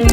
Hello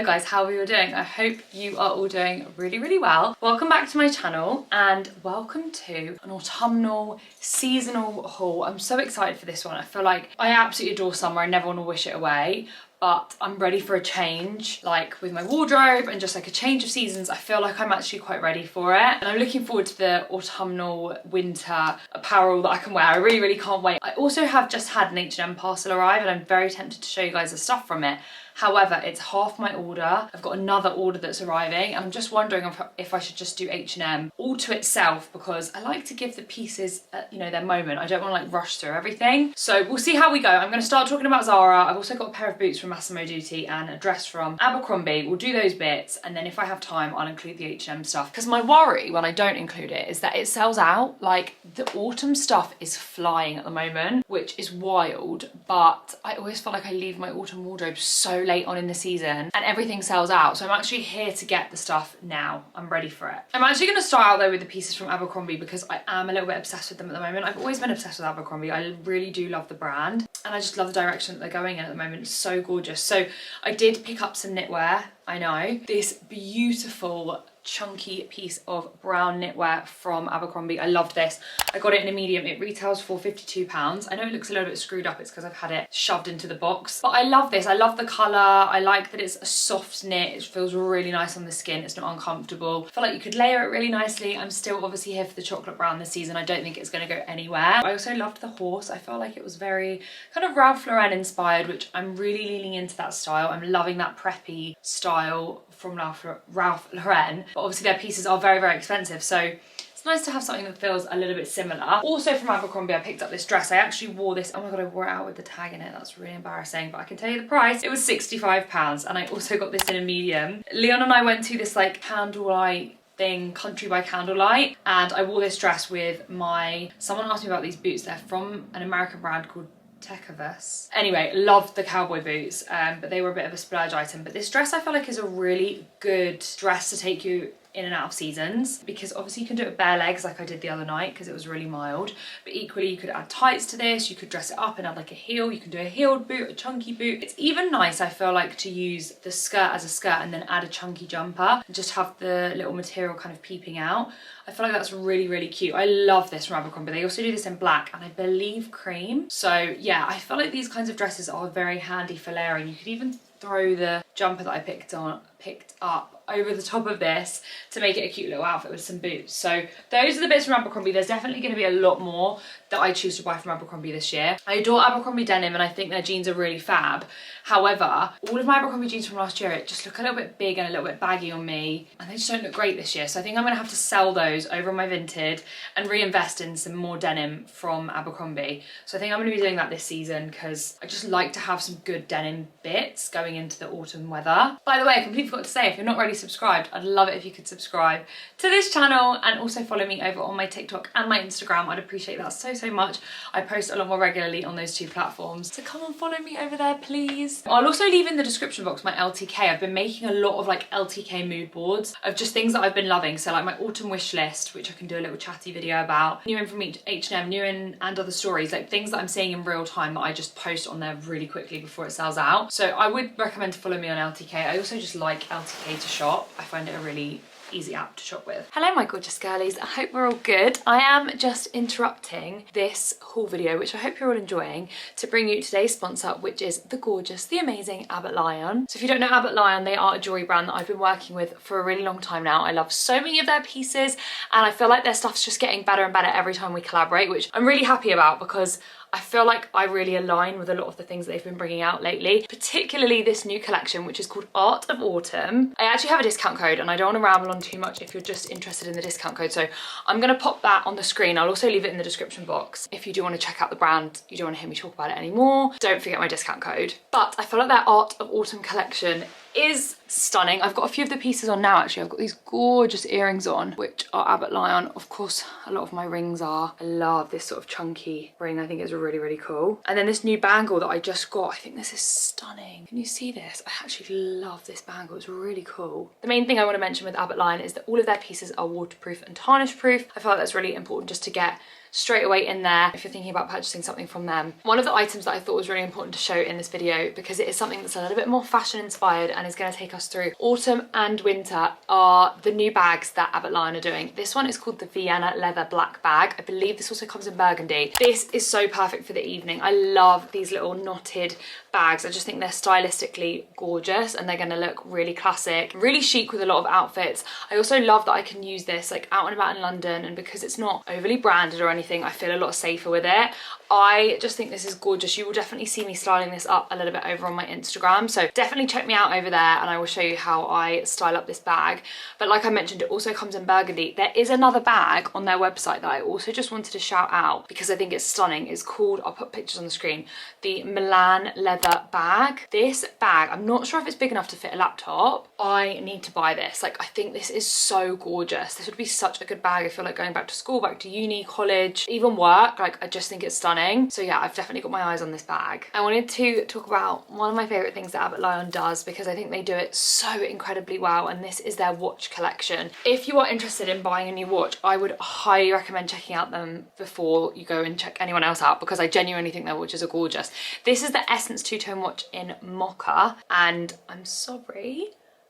guys, how are you all doing? I hope you are all doing really well. Welcome back to my channel and welcome to an autumnal seasonal haul. I'm so excited for this one. I feel like I absolutely adore summer. I never want to wish it away, but I'm ready for a change, like with my wardrobe and just like a change of seasons. I feel like I'm actually quite ready for it. And I'm looking forward to the autumnal winter apparel that I can wear. I really can't wait. I also have just had an H&M parcel arrive and I'm very tempted to show you guys the stuff from it. However, it's half my order. I've got another order that's arriving and I'm just wondering if I should just do H&M all to itself, because I like to give the pieces, their moment. I don't want to like rush through everything. So we'll see how we go. I'm going to start talking about Zara. I've also got a pair of boots from Massimo Dutti and a dress from Abercrombie. We'll do those bits and then if I have time, I'll include the H&M stuff. Because my worry when I don't include it is that it sells out. Like the autumn stuff is flying at the moment, which is wild, but I always feel like I leave my autumn wardrobe so late on in the season and everything sells out. So I'm actually here to get the stuff now. I'm ready for it. I'm actually going to start out though with the pieces from Abercrombie because I am a little bit obsessed with them at the moment. I've always been obsessed with Abercrombie. I really do love the brand and I just love the direction that they're going in at the moment. It's so gorgeous. So I did pick up some knitwear. I know this beautiful chunky piece of brown knitwear from Abercrombie. I loved this. I got it in a medium. It retails for £52. I know it looks a little bit screwed up. It's because I've had it shoved into the box. But I love this. I love the colour. I like that it's a soft knit. It feels really nice on the skin. It's not uncomfortable. I feel like you could layer it really nicely. I'm still obviously here for the chocolate brown this season. I don't think it's going to go anywhere. I also loved the horse. I felt like it was very kind of Ralph Lauren inspired, which I'm really leaning into that style. I'm loving that preppy style from Ralph Lauren, but obviously their pieces are very expensive, so it's nice to have something that feels a little bit similar. Also from Abercrombie, I picked up this dress. I actually wore this, oh my god, I wore it out with the tag in it. That's really embarrassing, but I can tell you the price. It was £65 and I also got this in a medium. Leon and I went to this like candlelight thing, Country by Candlelight, and I wore this dress with someone asked me about these boots. They're from an American brand called Tekavus. Anyway, loved the cowboy boots, but they were a bit of a splurge item. But this dress I feel like is a really good dress to take you in and out of seasons, because obviously you can do it with bare legs like I did the other night because it was really mild, but equally you could add tights to this, you could dress it up and add like a heel, you can do a heeled boot, a chunky boot. It's even nice, I feel like, to use the skirt as a skirt and then add a chunky jumper and just have the little material kind of peeping out. I feel like that's really cute. I love this from Abercrombie. They also do this in black and I believe cream. So yeah, I feel like these kinds of dresses are very handy for layering. You could even throw the jumper that I picked up over the top of this to make it a cute little outfit with some boots. So those are the bits from Abercrombie. There's definitely going to be a lot more that I choose to buy from Abercrombie this year. I adore Abercrombie denim and I think their jeans are really fab. However, all of my Abercrombie jeans from last year, it just look a little bit big and a little bit baggy on me and they just don't look great this year. So I think I'm going to have to sell those over on my Vinted and reinvest in some more denim from Abercrombie. So I think I'm going to be doing that this season because I just like to have some good denim bits going into the autumn weather. By the way, I completely forgot to say, if you're not already subscribed, I'd love it if you could subscribe to this channel and also follow me over on my TikTok and my Instagram. I'd appreciate that so much. I post a lot more regularly on those two platforms, so come and follow me over there please. I'll also leave in the description box my LTK. I've been making a lot of like LTK mood boards of just things that I've been loving, so like my autumn wish list, which I can do a little chatty video about, new in from H&M, new in and other stories, like things that I'm seeing in real time that I just post on there really quickly before it sells out. So I would recommend to follow me on LTK. I also just like LTK to shop. I find it a really easy app to shop with. Hello my gorgeous girlies, I hope we're all good. I am just interrupting this haul video, which I hope you're all enjoying, to bring you today's sponsor, which is the gorgeous, the amazing Abbott Lyon. So if you don't know Abbott Lyon, they are a jewelry brand that I've been working with for a really long time now. I love so many of their pieces and I feel like their stuff's just getting better and better every time we collaborate, which I'm really happy about because I feel like I really align with a lot of the things that they've been bringing out lately, particularly this new collection, which is called Art of Autumn. I actually have a discount code and I don't want to ramble on too much if you're just interested in the discount code. So I'm going to pop that on the screen. I'll also leave it in the description box. If you do want to check out the brand, you don't want to hear me talk about it anymore, don't forget my discount code. But I feel like their Art of Autumn collection is stunning. I've got a few of the pieces on now actually. I've got these gorgeous earrings on, which are Abbott Lyon. Of course, a lot of my rings are. I love this sort of chunky ring. I think it's really, really cool. And then this new bangle that I just got. I think this is stunning. Can you see this? I actually love this bangle. It's really cool. The main thing I want to mention with Abbott Lyon is that all of their pieces are waterproof and tarnish proof. I feel like that's really important just to get straight away in there if you're thinking about purchasing something from them. One of the items that I thought was really important to show in this video, because it is something that's a little bit more fashion inspired and is going to take us through autumn and winter, are the new bags that Abbott Lyon are doing. This one is called the Vienna leather black bag. I believe this also comes in burgundy. This is so perfect for the evening. I love these little knotted bags. I just think they're stylistically gorgeous and they're going to look really classic, really chic with a lot of outfits. I also love that I can use this like out and about in London, and because it's not overly branded or anything, I feel a lot safer with it. I just think this is gorgeous. You will definitely see me styling this up a little bit over on my Instagram, so definitely check me out over there and I will show you how I style up this bag. But like I mentioned, it also comes in burgundy. There is another bag on their website that I also just wanted to shout out because I think it's stunning. It's called, I'll put pictures on the screen, the Milan leather bag. This bag, I'm not sure if it's big enough to fit a laptop. I need to buy this. Like, I think this is so gorgeous. This would be such a good bag. I feel like going back to school, back to uni, college, even work. Like, I just think it's stunning. So yeah, I've definitely got my eyes on this bag. I wanted to talk about one of my favorite things that Abbott Lyon does, because I think they do it so incredibly well, and this is their watch collection. If you are interested in buying a new watch, I would highly recommend checking out them before you go and check anyone else out, because I genuinely think their watches are gorgeous. This is the Essence two-tone watch in mocha, and I'm sorry,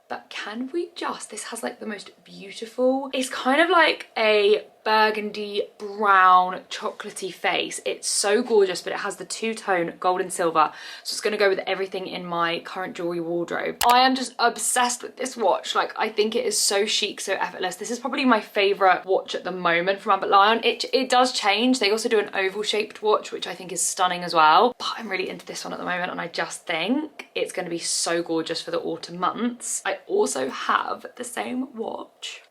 but can we just, this has like the most beautiful, it's kind of like a burgundy brown chocolatey face. It's so gorgeous, but it has the two-tone gold and silver, so it's going to go with everything in my current jewelry wardrobe. I am just obsessed with this watch. Like, I think it is so chic, so effortless. This is probably my favorite watch at the moment from Abbott Lyon. It does change. They also do an oval shaped watch, which I think is stunning as well, but I'm really into this one at the moment, and I just think it's going to be so gorgeous for the autumn months. I also have the same watch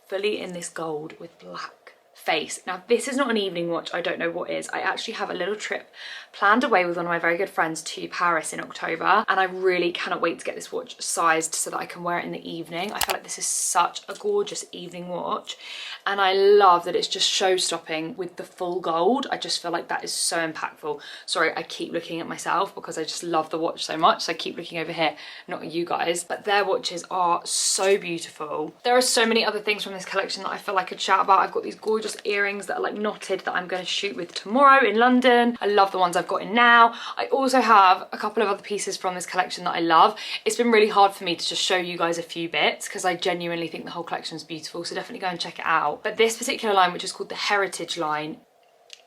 fully in this gold with black face. Now, this is not an evening watch. I don't know what is. I actually have a little trip planned away with one of my very good friends to Paris in October, and I really cannot wait to get this watch sized so that I can wear it in the evening. I feel like this is such a gorgeous evening watch, and I love that it's just show-stopping with the full gold. I just feel like that is so impactful. Sorry, I keep looking at myself because I just love the watch so much, so I keep looking over here, not at you guys, but their watches are so beautiful. There are so many other things from this collection that I feel like I could shout about. I've got these gorgeous earrings that are like knotted that I'm going to shoot with tomorrow in London. I love the ones I've got in now. I also have a couple of other pieces from this collection that I love. It's been really hard for me to just show you guys a few bits because I genuinely think the whole collection is beautiful, so definitely go and check it out. But this particular line, which is called the Heritage line,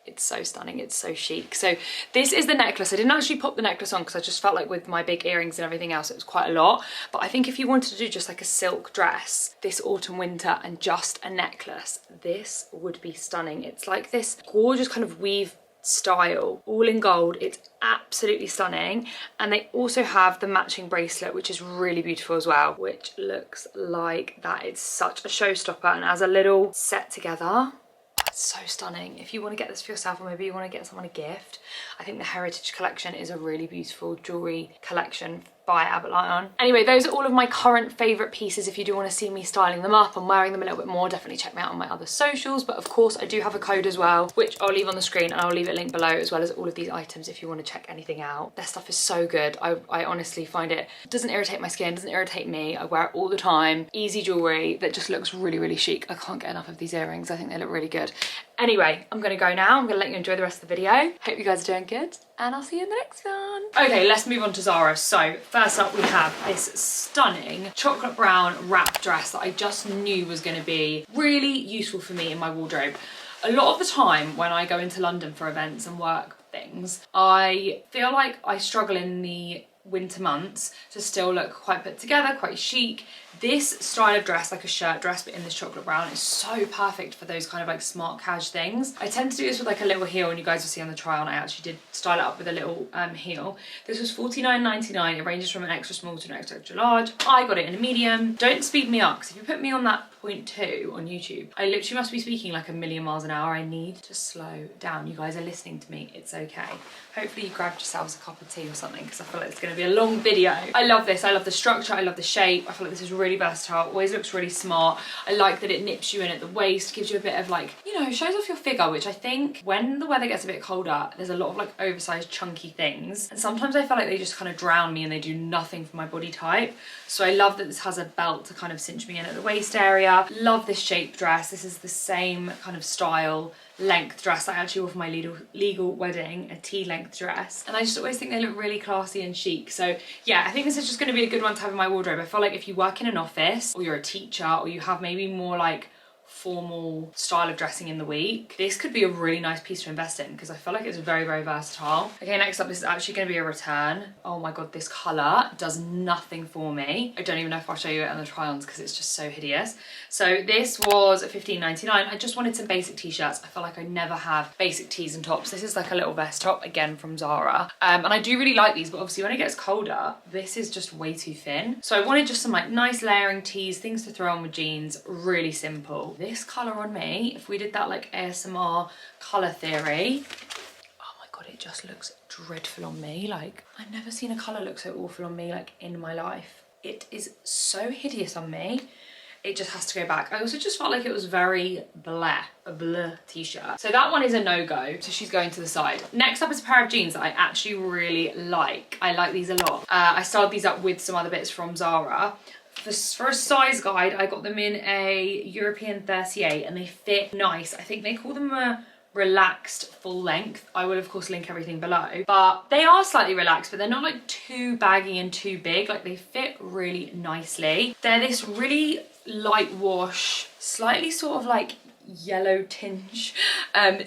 it's so stunning, it's so chic. So this is the necklace. I didn't actually pop the necklace on because I just felt like with my big earrings and everything else it was quite a lot, but I think if you wanted to do just like a silk dress this autumn winter and just a necklace, this would be stunning. It's like this gorgeous kind of weave style, all in gold. It's absolutely stunning, and they also have the matching bracelet, which is really beautiful as well, which looks like that. It's such a showstopper, and as a little set together, it's so stunning. If you want to get this for yourself, or maybe you want to get someone a gift, I think the Heritage collection is a really beautiful jewelry collection by Abbott Lyon. Anyway, those are all of my current favourite pieces. If you do want to see me styling them up and wearing them a little bit more, definitely check me out on my other socials. But of course, I do have a code as well, which I'll leave on the screen, and I'll leave it linked below, as well as all of these items if you want to check anything out. Their stuff is so good. I honestly find it doesn't irritate my skin, doesn't irritate me. I wear it all the time. Easy jewellery that just looks really, really chic. I can't get enough of these earrings. I think they look really good. Anyway, I'm going to go now. I'm going to let you enjoy the rest of the video. Hope you guys are doing good, and I'll see you in the next one. Okay, let's move on to Zara. So first up, we have this stunning chocolate brown wrap dress that I just knew was going to be really useful for me in my wardrobe. A lot of the time when I go into London for events and work things, I feel like I struggle in the winter months to still look quite put together, quite chic, This style of dress, like a shirt dress but in this chocolate brown, is so perfect for those kind of like smart cash things. I tend to do this with like a little heel, and you guys will see on the try on I actually did style it up with a little heel. This was $49.99. It ranges from an extra small to an extra extra large. I got it in a medium. Don't speed me up, because if you put me on that 0.2 on YouTube, I literally must be speaking like a million miles an hour. I need to slow down. You guys are listening to me, it's okay. Hopefully you grabbed yourselves a cup of tea or something, because I feel like it's going to be a long video. I love this. I love the structure. I love the shape. I feel like this is really versatile. Always looks really smart. I like that it nips you in at the waist, gives you a bit of like, you know, shows off your figure, which I think when the weather gets a bit colder, there's a lot of like oversized chunky things, and sometimes I feel like they just kind of drown me and they do nothing for my body type. So I love that this has a belt to kind of cinch me in at the waist area. Love this shape dress. This is the same kind of style length dress I actually wore for my legal wedding, a T-length dress, and I just always think they look really classy and chic. So yeah, I think this is just going to be a good one to have in my wardrobe. I feel like if you work in an office, or you're a teacher, or you have maybe more like formal style of dressing in the week, this could be a really nice piece to invest in, because I feel like it's very, very versatile. Okay, next up, this is actually going to be a return. Oh my god, this colour does nothing for me. I don't even know if I'll show you it on the try-ons because it's just so hideous. So this was $15.99. I just wanted some basic t-shirts. I feel like I never have basic tees and tops. This is like a little vest top, again from Zara. And I do really like these, but obviously when it gets colder, this is just way too thin. So I wanted just some like nice layering tees, things to throw on with jeans, really simple. This colour on me, if we did that like ASMR colour theory, oh my god, it just looks dreadful on me. Like, I've never seen a colour look so awful on me like in my life. It is so hideous on me. It just has to go back. I also just felt like it was very blah, a blah t-shirt. So that one is a no-go, so she's going to the side. Next up is a pair of jeans that I actually really like. I like these a lot. I styled these up with some other bits from Zara. For a size guide, I got them in a European 38 and they fit nice. I think they call them a relaxed full length. I will of course link everything below, but they are slightly relaxed, but they're not like too baggy and too big. Like, they fit really nicely. They're this really light wash, slightly sort of like yellow tinge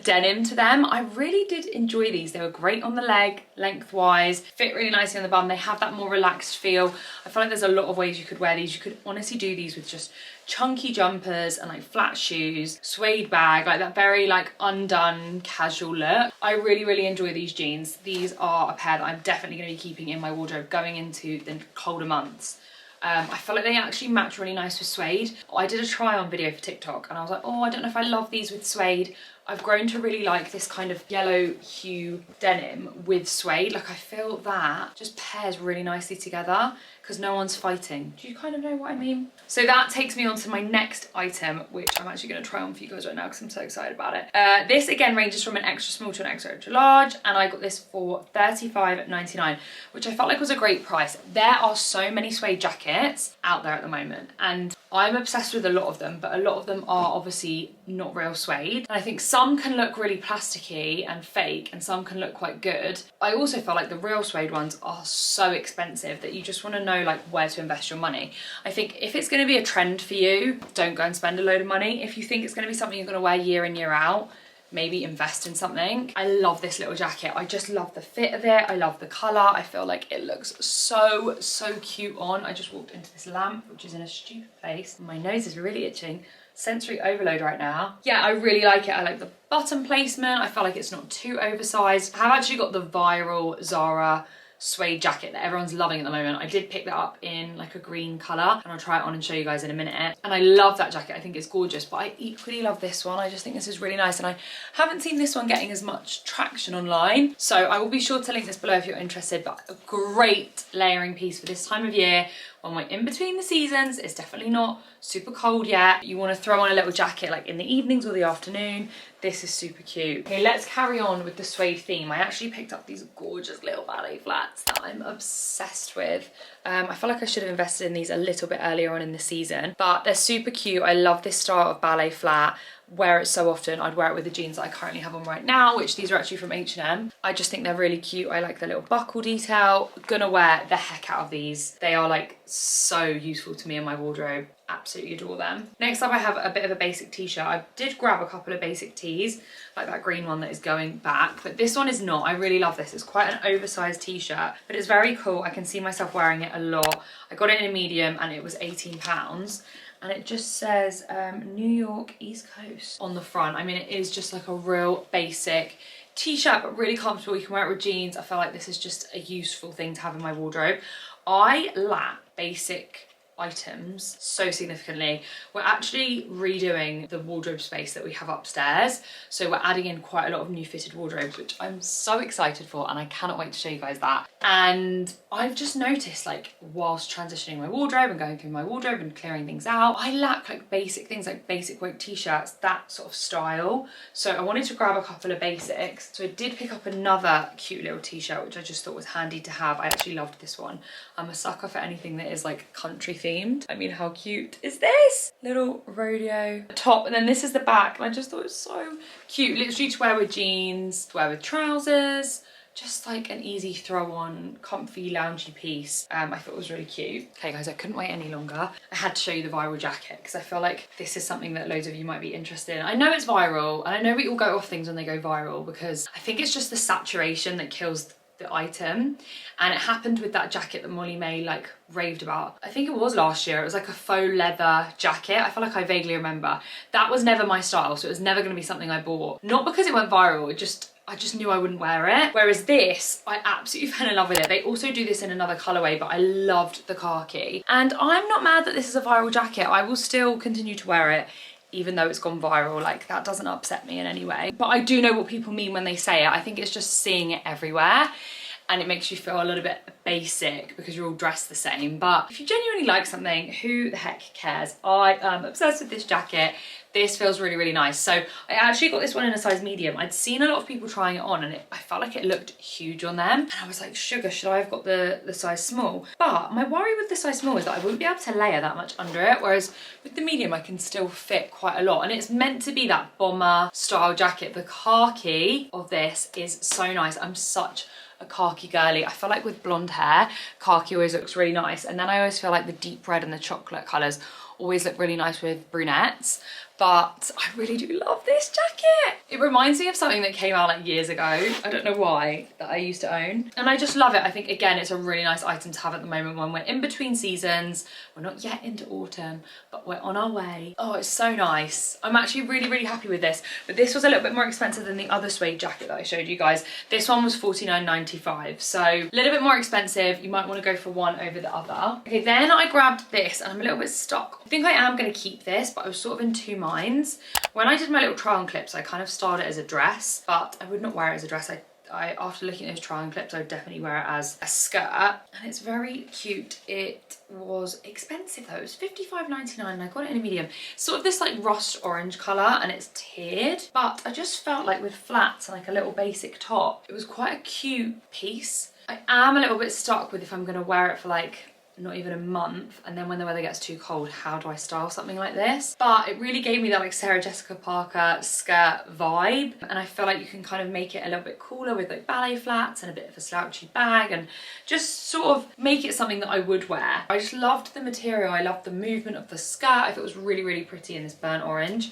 denim to them. I really did enjoy these. They were great on the leg lengthwise, fit really nicely on the bum. They have that more relaxed feel. I feel like there's a lot of ways you could wear these. You could honestly do these with just chunky jumpers and like flat shoes, suede bag, like that very like undone casual look. I really, really enjoy these jeans. These are a pair that I'm definitely going to be keeping in my wardrobe going into the colder months. I feel like they actually match really nice with suede. I did a try on video for TikTok and I was like, oh, I don't know if I love these with suede. I've grown to really like this kind of yellow hue denim with suede. Like, I feel that just pairs really nicely together because no one's fighting. Do you kind of know what I mean? So that takes me on to my next item, which I'm actually going to try on for you guys right now because I'm so excited about it. This again ranges from an extra small to an extra extra large, and I got this for $35.99, which I felt like was a great price. There are so many suede jackets out there at the moment, and I'm obsessed with a lot of them, but a lot of them are obviously not real suede. And I think some can look really plasticky and fake, and some can look quite good. I also feel like the real suede ones are so expensive that you just want to know like where to invest your money. I think if it's going to be a trend for you, don't go and spend a load of money. If you think it's going to be something you're going to wear year in, year out, maybe invest in something. I love this little jacket. I just love the fit of it. I love the colour. I feel like it looks so, so cute on. I just walked into this lamp, which is in a stupid place. My nose is really itching. Sensory overload right now. Yeah, I really like it. I like the button placement. I feel like it's not too oversized. I have actually got the viral Zara suede jacket that everyone's loving at the moment. I did pick that up in like a green colour, and I'll try it on and show you guys in a minute. And I love that jacket. I think it's gorgeous, but I equally love this one. I just think this is really nice, and I haven't seen this one getting as much traction online, so I will be sure to link this below if you're interested. But a great layering piece for this time of year when we're in between the seasons. It's definitely not super cold yet. You want to throw on a little jacket like in the evenings or the afternoon. This is super cute. Okay, let's carry on with the suede theme. I actually picked up these gorgeous little ballet flats that I'm obsessed with. I feel like I should have invested in these a little bit earlier on in the season, but they're super cute. I love this style of ballet flat. Wear it so often. I'd wear it with the jeans that I currently have on right now, which these are actually from H&M. I just think they're really cute. I like the little buckle detail. Gonna wear the heck out of these. They are like so useful to me in my wardrobe. absolutely adore them. Next up I have a bit of a basic t-shirt. I did grab a couple of basic tees, like that green one that is going back, but this one is not. I really love this. It's quite an oversized t-shirt, but it's very cool. I can see myself wearing it a lot. I got it in a medium and it was £18. And it just says New York East Coast on the front. I mean, it is just like a real basic t-shirt, but really comfortable. You can wear it with jeans. I feel like this is just a useful thing to have in my wardrobe. I lack basic items so significantly. We're actually redoing the wardrobe space that we have upstairs, so we're adding in quite a lot of new fitted wardrobes, which I'm so excited for, and I cannot wait to show you guys that. And I've just noticed, like, whilst transitioning my wardrobe and going through my wardrobe and clearing things out, I lack like basic things, like basic weight t-shirts, that sort of style. So I wanted to grab a couple of basics. So I did pick up another cute little t-shirt, which I just thought was handy to have. I actually loved this one. I'm a sucker for anything that is like country themed. I mean, how cute is this? Little rodeo top, and then this is the back, and I just thought it was so cute. Literally to wear with jeans, to wear with trousers, just like an easy throw on, comfy, loungy piece. I thought it was really cute. Okay guys, I couldn't wait any longer. I had to show you the viral jacket because I feel like this is something that loads of you might be interested in. I know it's viral, and I know we all go off things when they go viral, because I think it's just the saturation that kills the item. And it happened with that jacket that Molly May like raved about. I think it was last year. It was like a faux leather jacket. I feel like I vaguely remember. That was never my style, so it was never going to be something I bought. Not because it went viral, I just knew I wouldn't wear it. Whereas this, I absolutely fell in love with it. They also do this in another colourway, but I loved the khaki. And I'm not mad that this is a viral jacket. I will still continue to wear it, even though it's gone viral. Like, that doesn't upset me in any way. But I do know what people mean when they say it. I think it's just seeing it everywhere, and it makes you feel a little bit basic because you're all dressed the same. But if you genuinely like something, who the heck cares? I am obsessed with this jacket. This feels really, really nice. So I actually got this one in a size medium. I'd seen a lot of people trying it on, and I felt like it looked huge on them. And I was like, sugar, should I have got the size small? But my worry with the size small is that I wouldn't be able to layer that much under it, whereas with the medium, I can still fit quite a lot. And it's meant to be that bomber style jacket. The khaki of this is so nice. I'm such a khaki girly. I feel like with blonde hair, khaki always looks really nice. And then I always feel like the deep red and the chocolate colours always look really nice with brunettes. But I really do love this jacket. It reminds me of something that came out like years ago. I don't know why, that I used to own. And I just love it. I think, again, it's a really nice item to have at the moment when we're in between seasons. We're not yet into autumn, but we're on our way. Oh, it's so nice. I'm actually really, really happy with this. But this was a little bit more expensive than the other suede jacket that I showed you guys. This one was $49.95. So a little bit more expensive. You might want to go for one over the other. Okay, then I grabbed this, and I'm a little bit stuck. I think I am going to keep this, but I was sort of in two minds. When I did my little try on clips, I kind of styled it as a dress, but I would not wear it as a dress. After looking at those try on clips, I would definitely wear it as a skirt, and it's very cute. It was expensive though. It was $55.99 and I got it in a medium. Sort of this like rust orange colour, and it's tiered, but I just felt like with flats and like a little basic top, it was quite a cute piece. I am a little bit stuck with if I'm going to wear it for like not even a month, and then when the weather gets too cold, how do I style something like this? But it really gave me that like Sarah Jessica Parker skirt vibe, and I feel like you can kind of make it a little bit cooler with like ballet flats and a bit of a slouchy bag, and just sort of make it something that I would wear. I just loved the material. I loved the movement of the skirt. I thought it was really, really pretty in this burnt orange.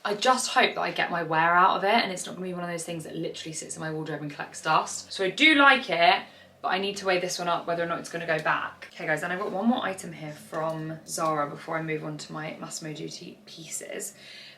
I just hope that I get my wear out of it, and it's not gonna be one of those things that literally sits in my wardrobe and collects dust. So I do like it, but I need to weigh this one up whether or not it's going to go back. Okay guys, and I've got one more item here from Zara before I move on to my Massimo Dutti pieces.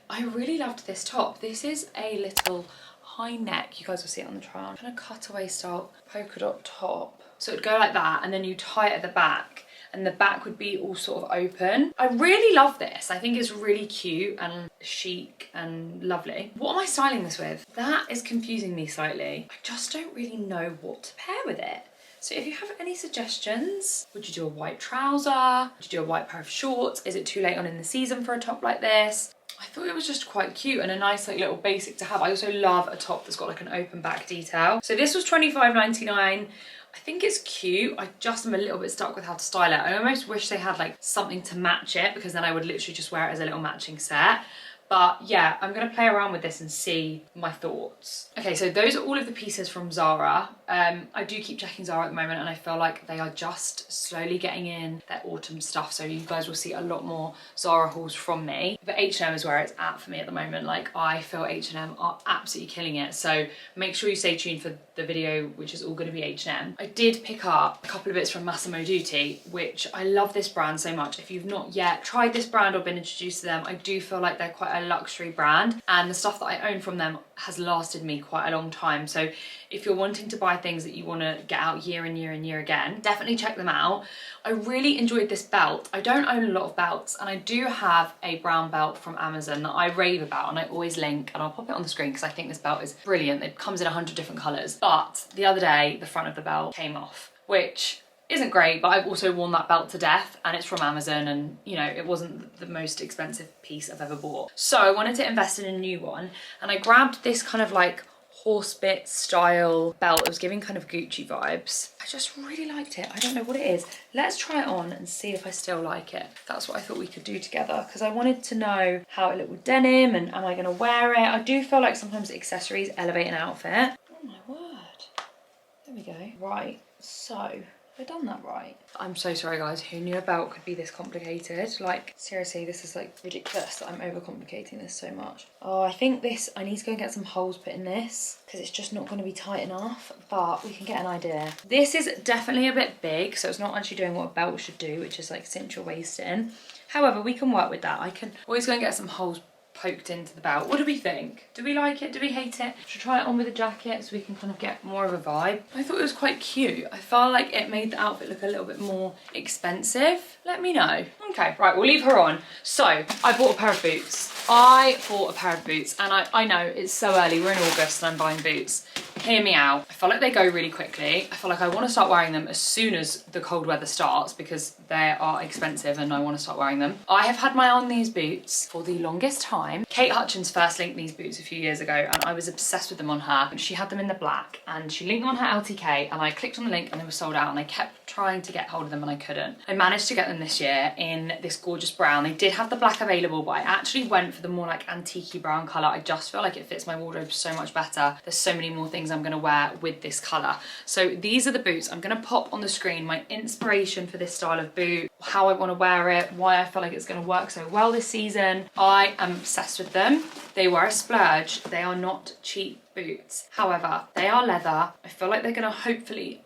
I really loved this top. This is a little high neck, you guys will see it on the try on, kind of cutaway style polka dot top. So it'd go like that, and then you tie it at the back, and the back would be all sort of open. I really love this. I think it's really cute and chic and lovely. What am I styling this with? That is confusing me slightly. I just don't really know what to pair with it. So if you have any suggestions, would you do a white trouser? Would you do a white pair of shorts? Is it too late on in the season for a top like this? I thought it was just quite cute and a nice like little basic to have. I also love a top that's got like an open back detail. So this was $25.99. I think it's cute. I just am a little bit stuck with how to style it. I almost wish they had like something to match it, because then I would literally just wear it as a little matching set. But yeah, I'm gonna play around with this and see my thoughts. Okay, so those are all of the pieces from Zara. I do keep checking Zara at the moment, and I feel like they are just slowly getting in their autumn stuff, so you guys will see a lot more Zara hauls from me. But H&M is where it's at for me at the moment. Like, I feel H&M are absolutely killing it, so make sure you stay tuned for the video, which is all going to be H&M. I did pick up a couple of bits from Massimo Dutti, which I love this brand so much. If you've not yet tried this brand or been introduced to them, I do feel like they're quite a luxury brand, and the stuff that I own from them has lasted me quite a long time. So if you're wanting to buy things that you want to get out year and year and year again, definitely check them out. I really enjoyed this belt. I don't own a lot of belts, and I do have a brown belt from Amazon that I rave about, and I always link, and I'll pop it on the screen because I think this belt is brilliant. It comes in 100 different colours. But the other day, the front of the belt came off, which isn't great, but I've also worn that belt to death, and it's from Amazon, and you know, it wasn't the most expensive piece I've ever bought. So I wanted to invest in a new one, and I grabbed this kind of like horsebit style belt. It was giving kind of Gucci vibes. I just really liked it. I don't know what it is. Let's try it on and see if I still like it. That's what I thought we could do together, because I wanted to know how it looked with denim, and am I going to wear it. I do feel like sometimes accessories elevate an outfit. Oh my word. There we go. Right, so have I done that right? I'm so sorry guys, who knew a belt could be this complicated? Like, seriously, this is like ridiculous that I'm overcomplicating this so much. Oh, I think this, I need to go and get some holes put in this because it's just not going to be tight enough, but we can get an idea. This is definitely a bit big, so it's not actually doing what a belt should do, which is like cinch your waist in. However, we can work with that. I can always go and get some holes poked into the belt. What do we think? Do we like it? Do we hate it? Should I try it on with a jacket so we can kind of get more of a vibe? I thought it was quite cute. I felt like it made the outfit look a little bit more expensive. Let me know. Okay, right, we'll leave her on. So I bought a pair of boots. And I know it's so early, we're in August and I'm buying boots. Hear me out. I feel like they go really quickly. I feel like I want to start wearing them as soon as the cold weather starts because they are expensive and I want to start wearing them. I have had my eye on these boots for the longest time. Kate Hutchins first linked these boots a few years ago and I was obsessed with them on her. She had them in the black and she linked them on her LTK, and I clicked on the link and they were sold out, and I kept trying to get hold of them and I couldn't. I managed to get them this year in this gorgeous brown. They did have the black available, but I actually went for the more like antique brown colour. I just feel like it fits my wardrobe so much better. There's so many more things I'm going to wear with this colour. So these are the boots. I'm going to pop on the screen my inspiration for this style of boot, how I want to wear it, why I feel like it's going to work so well this season. I am obsessed with them. They were a splurge. They are not cheap boots. However, they are leather. I feel like they're gonna hopefully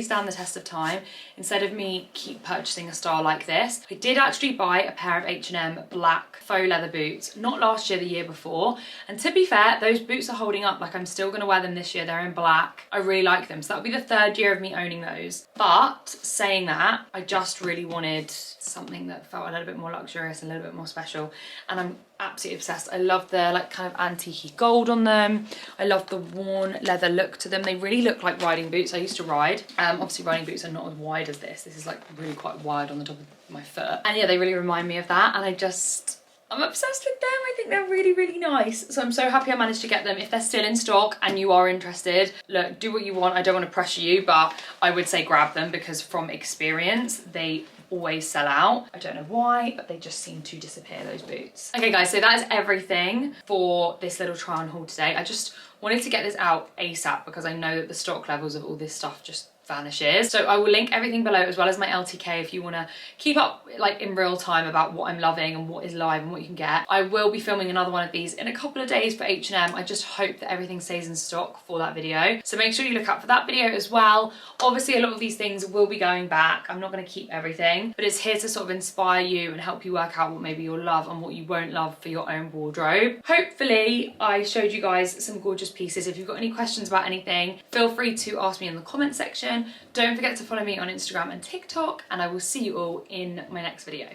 stand the test of time instead of me keep purchasing a style like this. I did actually buy a pair of H&M black faux leather boots, not last year, the year before. And to be fair, those boots are holding up. Like, I'm still gonna wear them this year. They're in black. I really like them. So that'll be the third year of me owning those. But saying that, I just really wanted something that felt a little bit more luxurious, a little bit more special. And I'm absolutely obsessed. I love the like kind of antique gold on them. I love the worn leather look to them. They really look like riding boots. I used to ride. Obviously riding boots are not as wide as this. This is like really quite wide on the top of my foot. And yeah, they really remind me of that. And I'm obsessed with them. I think they're really, really nice. So I'm so happy I managed to get them. If they're still in stock and you are interested, look, do what you want. I don't want to pressure you, but I would say grab them because from experience, they always sell out. I don't know why, but they just seem to disappear, those boots. Okay guys, so that is everything for this little try on haul today. I just wanted to get this out ASAP because I know that the stock levels of all this stuff just vanishes. So I will link everything below as well as my LTK if you want to keep up like in real time about what I'm loving and what is live and what you can get. I will be filming another one of these in a couple of days for H&M. I just hope that everything stays in stock for that video. So make sure you look out for that video as well. Obviously a lot of these things will be going back. I'm not going to keep everything, but it's here to sort of inspire you and help you work out what maybe you'll love and what you won't love for your own wardrobe. Hopefully I showed you guys some gorgeous pieces. If you've got any questions about anything, feel free to ask me in the comment section. Don't forget to follow me on Instagram and TikTok, and I will see you all in my next video.